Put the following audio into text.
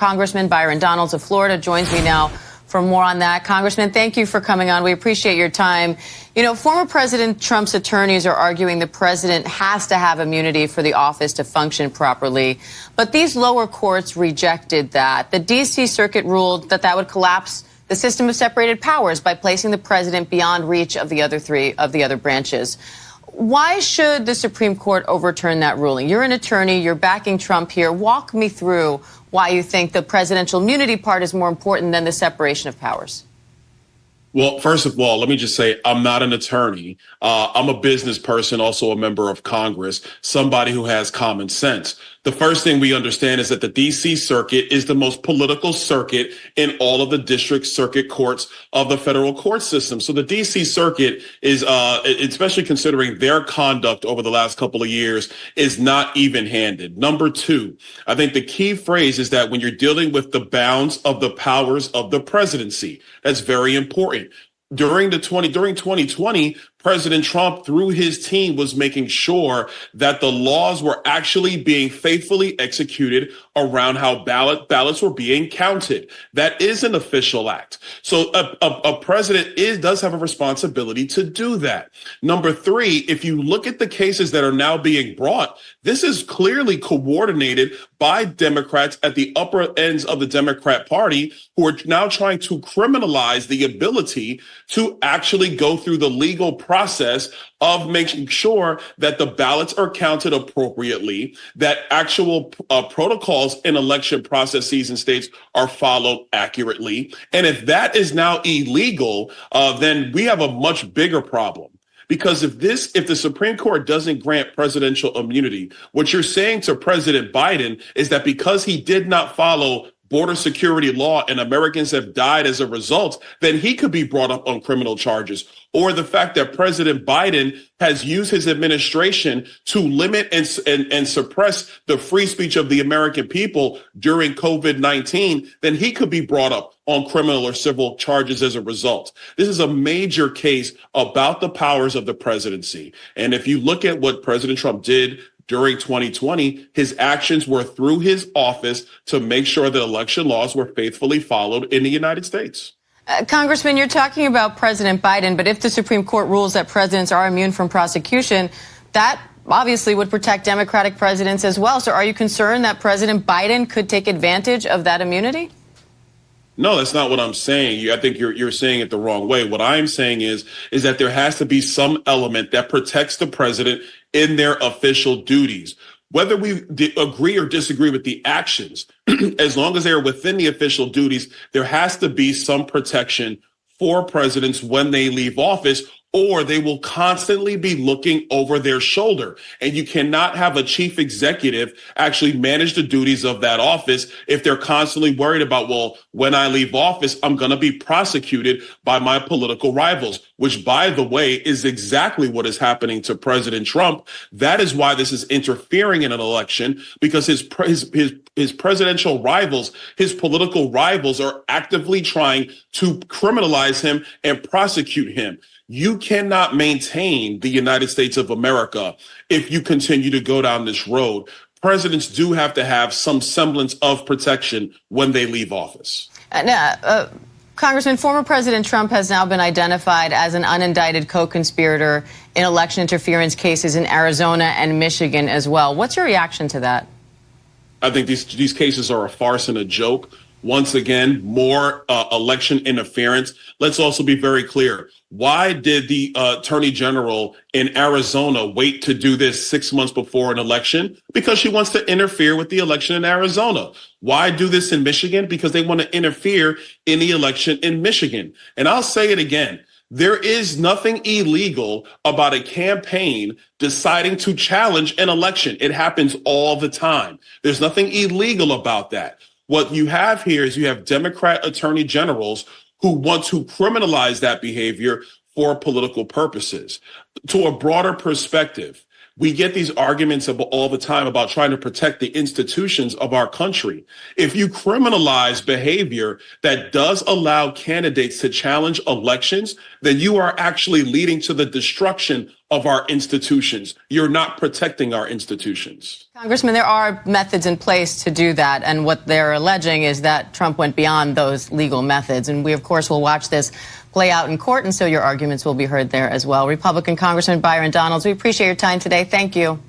Congressman Byron Donalds of Florida joins me now for more on that. Congressman, thank you for coming on. We appreciate your time. You know, former President Trump's attorneys are arguing the president has to have immunity for the office to function properly. But these lower courts rejected that. The D.C. Circuit ruled that that would collapse the system of separated powers by placing the president beyond reach of the other branches. Why should the Supreme Court overturn that ruling? You're an attorney. You're backing Trump here. Walk me through why you think the presidential immunity part is more important than the separation of powers. Well, first of all, let me just say I'm not an attorney. I'm a business person, also a member of Congress, somebody who has common sense. The first thing we understand is that the D.C. Circuit is the most political circuit in all of the district circuit courts of the federal court system. So the D.C. Circuit is, especially considering their conduct over the last couple of years, is not even-handed. Number two, I think the key phrase is that when you're dealing with the bounds of the powers of the presidency, that's very important. During 2020, President Trump, through his team, was making sure that the laws were actually being faithfully executed around how ballots were being counted. That is an official act. So a president does have a responsibility to do that. Number three, if you look at the cases that are now being brought, this is clearly coordinated by Democrats at the upper ends of the Democrat Party, who are now trying to criminalize the ability to actually go through the legal process of making sure that the ballots are counted appropriately, that actual protocols in election processes in states are followed accurately. And if that is now illegal, then we have a much bigger problem. Because if the Supreme Court doesn't grant presidential immunity, what you're saying to President Biden is that because he did not follow border security law and Americans have died as a result, then he could be brought up on criminal charges. Or the fact that President Biden has used his administration to limit and suppress the free speech of the American people during COVID-19, then he could be brought up on criminal or civil charges as a result. This is a major case about the powers of the presidency. And if you look at what President Trump did during 2020, his actions were through his office to make sure that election laws were faithfully followed in the United States. Congressman, you're talking about President Biden, but if the Supreme Court rules that presidents are immune from prosecution, that obviously would protect Democratic presidents as well. So are you concerned that President Biden could take advantage of that immunity? No, that's not what I'm saying. I think you're saying it the wrong way. What I'm saying is that there has to be some element that protects the president in their official duties. Whether we agree or disagree with the actions, as long as they are within the official duties, there has to be some protection for presidents when they leave office, or they will constantly be looking over their shoulder. And you cannot have a chief executive actually manage the duties of that office if they're constantly worried about, well, when I leave office, I'm going to be prosecuted by my political rivals, which, by the way, is exactly what is happening to President Trump. That is why this is interfering in an election, because his presidential rivals, his political rivals, are actively trying to criminalize him and prosecute him. You cannot maintain the United States of America if you continue to go down this road. Presidents do have to have some semblance of protection when they leave office. Congressman, former President Trump has now been identified as an unindicted co-conspirator in election interference cases in Arizona and Michigan as well. What's your reaction to that? I think these cases are a farce and a joke. Once again, more election interference. Let's also be very clear. Why did the attorney general in Arizona wait to do this 6 months before an election? Because she wants to interfere with the election in Arizona. Why do this in Michigan? Because they want to interfere in the election in Michigan. And I'll say it again. There is nothing illegal about a campaign deciding to challenge an election. It happens all the time. There's nothing illegal about that. What you have here is you have Democrat attorney generals who want to criminalize that behavior for political purposes. To a broader perspective, we get these arguments all the time about trying to protect the institutions of our country. If you criminalize behavior that does allow candidates to challenge elections, then you are actually leading to the destruction of our institutions. You're not protecting our institutions. Congressman, there are methods in place to do that, and what they're alleging is that Trump went beyond those legal methods. And we, of course, will watch this play out in court, and so your arguments will be heard there as well. Republican Congressman Byron Donalds, we appreciate your time today. Thank you.